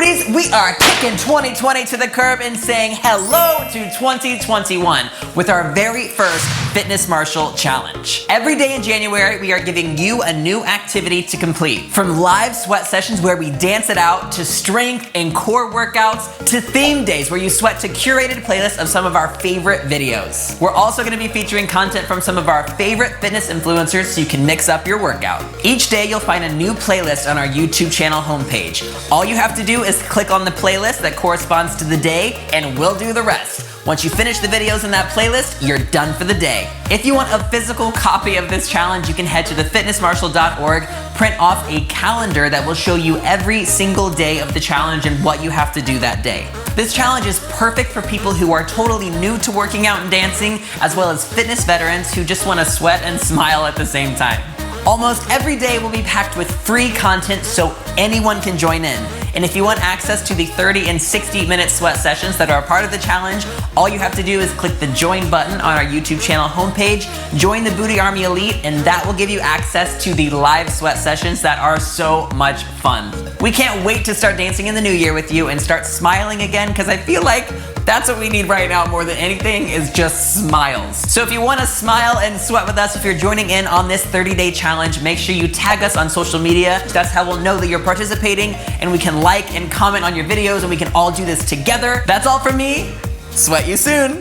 Booties, we are kicking 2020 to the curb and saying hello to 2021 with our very first Fitness Marshall Challenge. Every day in January, we are giving you a new activity to complete. From live sweat sessions where we dance it out, to strength and core workouts, to theme days where you sweat to curated playlists of some of our favorite videos. We're also going to be featuring content from some of our favorite fitness influencers so you can mix up your workout. Each day, you'll find a new playlist on our YouTube channel homepage. All you have to do is click on the playlist that corresponds to the day, and we'll do the rest. Once you finish the videos in that playlist, you're done for the day. If you want a physical copy of this challenge, you can head to thefitnessmarshall.org, print off a calendar that will show you every single day of the challenge and what you have to do that day. This challenge is perfect for people who are totally new to working out and dancing, as well as fitness veterans who just want to sweat and smile at the same time. Almost every day will be packed with free content so anyone can join in. And if you want access to the 30 and 60-minute sweat sessions that are a part of the challenge, all you have to do is click the join button on our YouTube channel homepage, join the Booty Army Elite, and that will give you access to the live sweat sessions that are so much fun. We can't wait to start dancing in the new year with you and start smiling again, because I feel like that's what we need right now more than anything is just smiles. So if you want to smile and sweat with us, if you're joining in on this 30-day challenge, make sure you tag us on social media. That's how we'll know that you're participating, and we can like and comment on your videos, and we can all do this together. That's all from me. Sweat you soon.